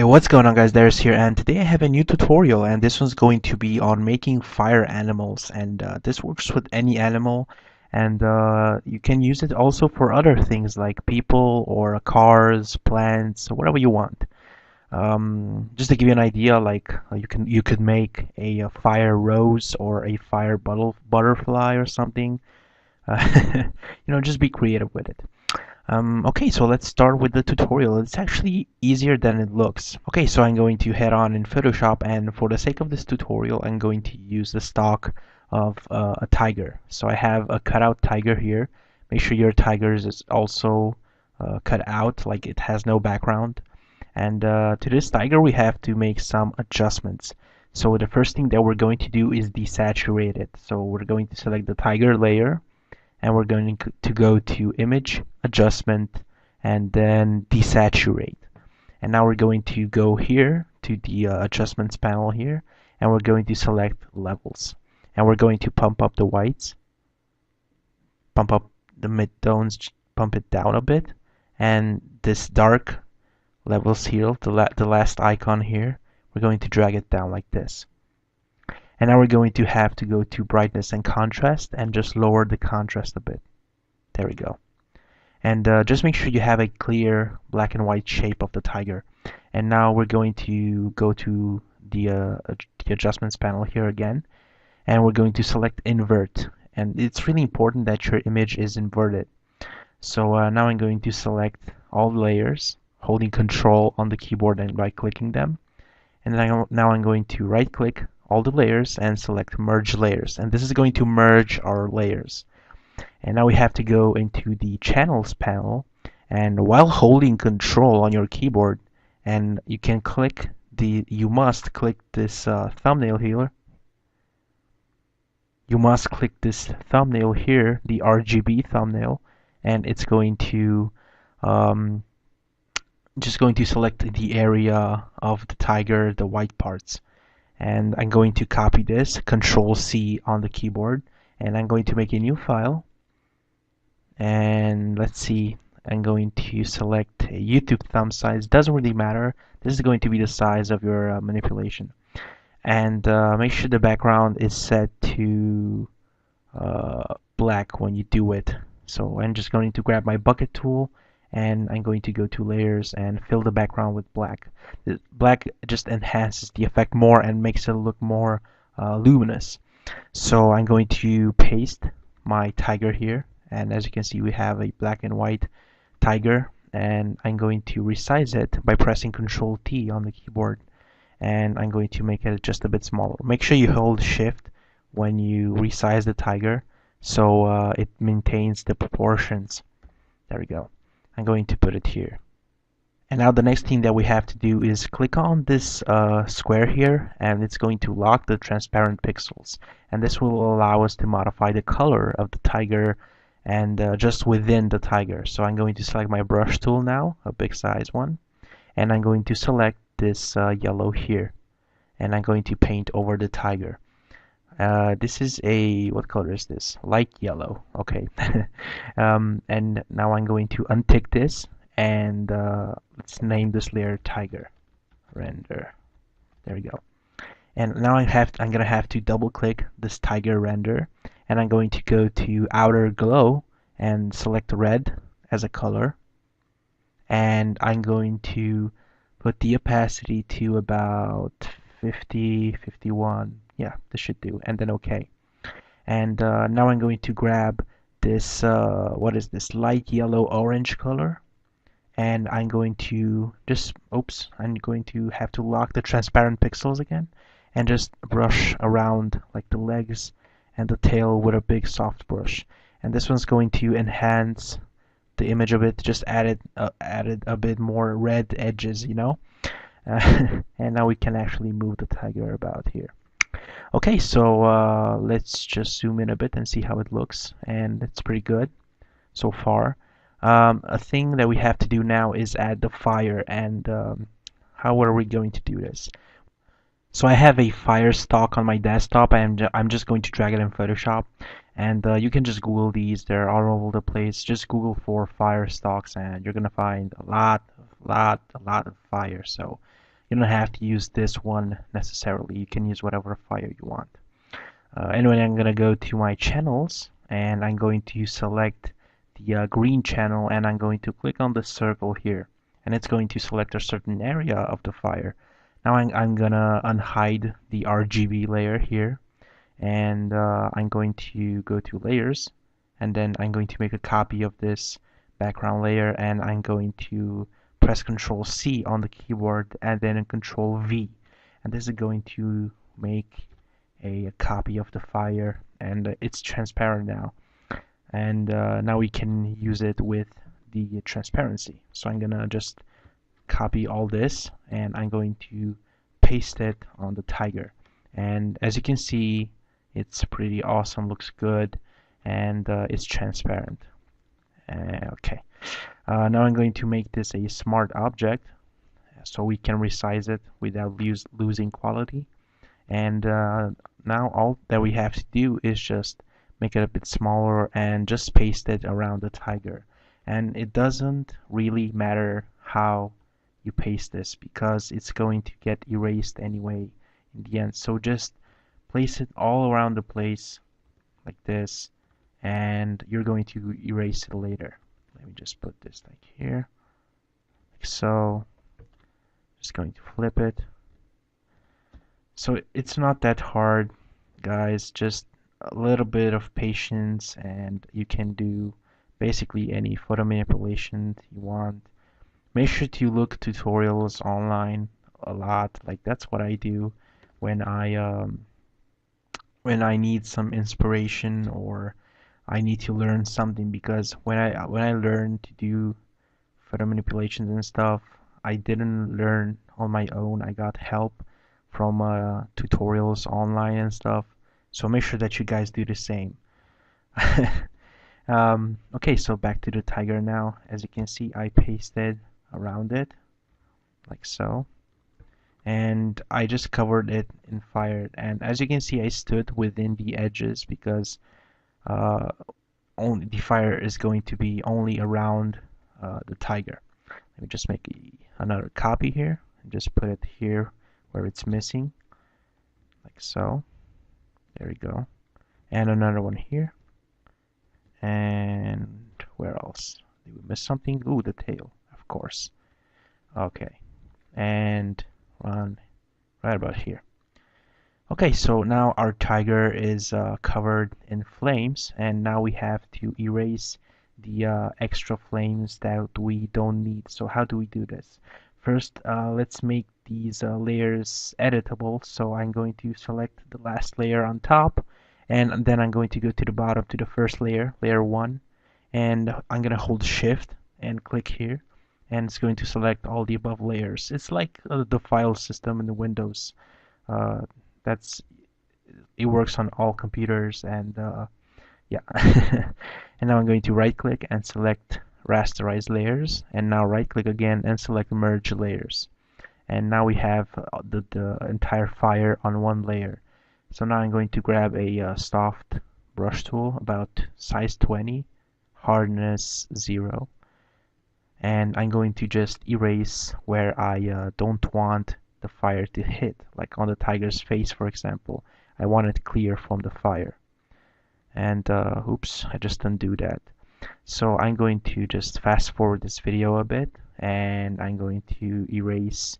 What's going on, guys? There's here, and today I have a new tutorial, and this one's going to be on making fire animals, and this works with any animal, and you can use it also for other things like people or cars, plants, whatever you want. Just to give you an idea, like you could make a fire rose or a fire butterfly or something. Just be creative with it. Okay, so let's start with the tutorial. It's actually easier than it looks. Okay, so I'm going to head on in Photoshop, and for the sake of this tutorial, I'm going to use the stock of a tiger. So I have a cutout tiger here. Make sure your tiger is also cut out, like it has no background. And to this tiger, we have to make some adjustments. So the first thing that we're going to do is desaturate it. So we're going to select the tiger layer, and we're going to go to Image, Adjustment, and then Desaturate. And now we're going to go here to the Adjustments panel here, and we're going to select Levels. And we're going to pump up the whites, pump up the midtones, pump it down a bit, and this dark levels here, the last icon here, we're going to drag it down like this. And now we're going to have to go to brightness and contrast and just lower the contrast a bit. There we go. And just make sure you have a clear black and white shape of the tiger. And now we're going to go to the adjustments panel here again, and we're going to select invert. And it's really important that your image is inverted. So now I'm going to select all the layers, holding Control on the keyboard and right-clicking them. And then now I'm going to right-click all the layers and select merge layers, and this is going to merge our layers. And now we have to go into the channels panel, and while holding Control on your keyboard, and you must click this thumbnail here. You must click this thumbnail here, the RGB thumbnail, and it's going to just going to select the area of the tiger, the white parts. And I'm going to copy this, Control C on the keyboard, and I'm going to make a new file. And let's see, I'm going to select a YouTube thumb size. Doesn't really matter. This is going to be the size of your manipulation. And make sure the background is set to black when you do it. So I'm just going to grab my bucket tool, and I'm going to go to layers and fill the background with black. The black just enhances the effect more and makes it look more luminous. So I'm going to paste my tiger here, and as you can see, we have a black and white tiger, and I'm going to resize it by pressing Control T on the keyboard, and I'm going to make it just a bit smaller. Make sure you hold Shift when you resize the tiger, so it maintains the proportions. There we go. I'm going to put it here. And now the next thing that we have to do is click on this square here, and it's going to lock the transparent pixels. And this will allow us to modify the color of the tiger and just within the tiger. So I'm going to select my brush tool now, a big size one, and I'm going to select this yellow here, and I'm going to paint over the tiger. This is what color is this? Light yellow. Okay. And now I'm going to untick this, and let's name this layer Tiger Render. There we go. And now I'm gonna have to double click this tiger render, and I'm going to go to outer glow and select red as a color, and I'm going to put the opacity to about 50, 51. Yeah, this should do, and then OK. And now I'm going to grab this, what is this, light yellow orange color, and I'm going to I'm going to have to lock the transparent pixels again, and just brush around like the legs and the tail with a big soft brush. And this one's going to enhance the image a bit, just added a bit more red edges, you know. And now we can actually move the tiger about here. Okay, so let's just zoom in a bit and see how it looks, and it's pretty good so far. A thing that we have to do now is add the fire, and how are we going to do this? So I have a fire stock on my desktop, and I'm just going to drag it in Photoshop, and you can just Google these. They're all over the place. Just Google for fire stocks, and you're gonna find a lot of fire. So You don't have to use this one necessarily. You can use whatever fire you want. Anyway, I'm gonna go to my channels and I'm going to select the green channel and I'm going to click on the circle here, and it's going to select a certain area of the fire. Now I'm gonna unhide the RGB layer here, and I'm going to go to layers, and then I'm going to make a copy of this background layer, and I'm going to press Control C on the keyboard and then Control V, and this is going to make a copy of the fire, and it's transparent now, and now we can use it with the transparency. So I'm gonna just copy all this and I'm going to paste it on the tiger, and as you can see, it's pretty awesome, looks good, and it's transparent. Okay, now I'm going to make this a smart object so we can resize it without losing quality. And now all that we have to do is just make it a bit smaller and just paste it around the tiger. And it doesn't really matter how you paste this because it's going to get erased anyway in the end. So just place it all around the place like this, and you're going to erase it later. Let me just put this like here, like so. Just going to flip it. So it's not that hard, guys, just a little bit of patience and you can do basically any photo manipulation you want. Make sure to look tutorials online a lot, like that's what I do when I need some inspiration or I need to learn something, because when I learn to do photo manipulations and stuff, I didn't learn on my own. I got help from tutorials online and stuff. So make sure that you guys do the same. Okay, so back to the tiger now. As you can see, I pasted around it like so, and I just covered it in fire. And as you can see, I stood within the edges because only the fire is going to be only around the tiger. Let me just make another copy here and just put it here where it's missing, like so. There we go. And another one here. And where else? Did we miss something? Ooh, the tail, of course. Okay. And one right about here. Okay, so now our tiger is covered in flames, and now we have to erase the extra flames that we don't need. So how do we do this? First, let's make these layers editable. So I'm going to select the last layer on top, and then I'm going to go to the bottom to the first layer, layer 1, and I'm going to hold shift and click here, and it's going to select all the above layers. It's like the file system in the Windows. It works on all computers, and yeah. And now I'm going to right click and select rasterize layers, and now right click again and select merge layers, and now we have the entire fire on one layer. So now I'm going to grab a soft brush tool about size 20, hardness 0, and I'm going to just erase where I don't want the fire to hit, like on the tiger's face, for example. I want it clear from the fire. And oops, I just undo that. So I'm going to just fast forward this video a bit, and I'm going to erase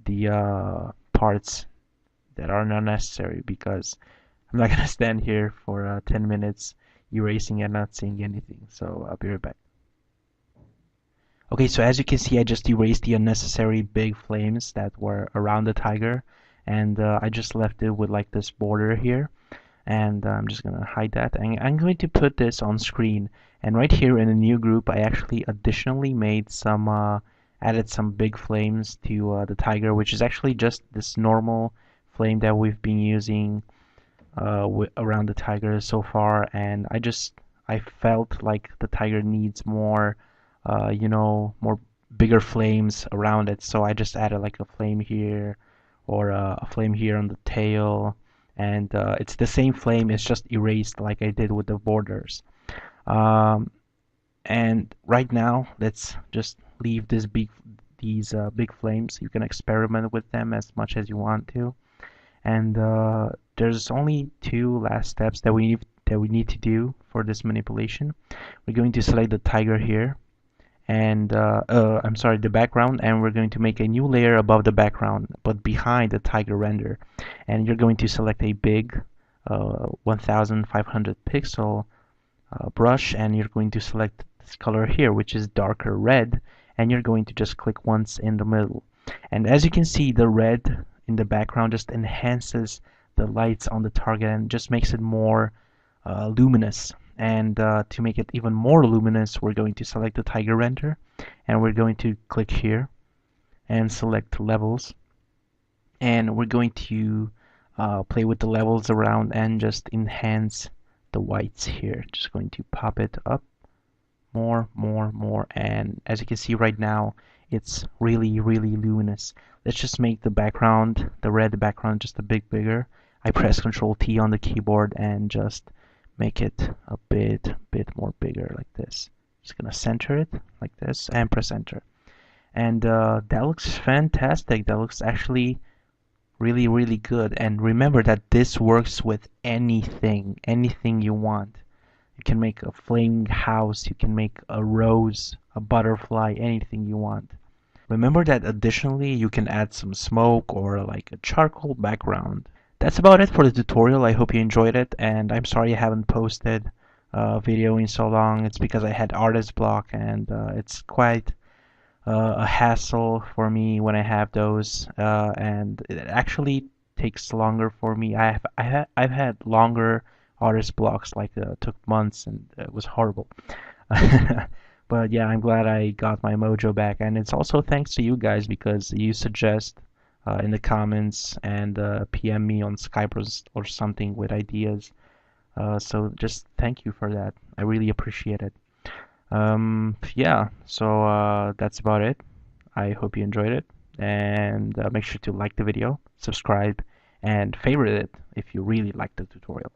the parts that are not necessary, because I'm not going to stand here for 10 minutes erasing and not seeing anything. So I'll be right back. Okay, so as you can see, I just erased the unnecessary big flames that were around the tiger, and I just left it with like this border here, and I'm just gonna hide that, and I'm going to put this on screen. And right here in the new group, I actually additionally made some added some big flames to the tiger, which is actually just this normal flame that we've been using around the tiger so far, and I felt like the tiger needs more more bigger flames around it, so I just added like a flame here, or a flame here on the tail, and it's the same flame, it's just erased like I did with the borders. And right now, let's just leave these big flames. You can experiment with them as much as you want to. And there's only two last steps that we need to do for this manipulation. We're going to select the tiger here, and I'm sorry, the background, and we're going to make a new layer above the background, but behind the tiger render. And you're going to select a big 1500 pixel brush, and you're going to select this color here, which is darker red, and you're going to just click once in the middle. And as you can see, the red in the background just enhances the lights on the target and just makes it more luminous. And to make it even more luminous, we're going to select the tiger render, and we're going to click here and select levels, and we're going to play with the levels around and just enhance the whites here. Just going to pop it up more, more, more, and as you can see right now, it's really, really luminous. Let's just make the background, the red background, just a bit bigger. I press Control T on the keyboard and just make it a bit more bigger like this. Just gonna center it like this and press enter. And that looks fantastic. That looks actually really, really good. And remember that this works with anything you want. You can make a flaming house, you can make a rose, a butterfly, anything you want. Remember that additionally you can add some smoke or like a charcoal background. That's about it for the tutorial. I hope you enjoyed it, and I'm sorry I haven't posted a video in so long. It's because I had artist block, and it's quite a hassle for me when I have those, and it actually takes longer for me. I've had longer artist blocks, like took months, and it was horrible. But yeah, I'm glad I got my mojo back, and it's also thanks to you guys because you suggest in the comments and PM me on Skype or something with ideas. So just thank you for that. I really appreciate it. Yeah, so that's about it. I hope you enjoyed it, and make sure to like the video, subscribe, and favorite it if you really liked the tutorial.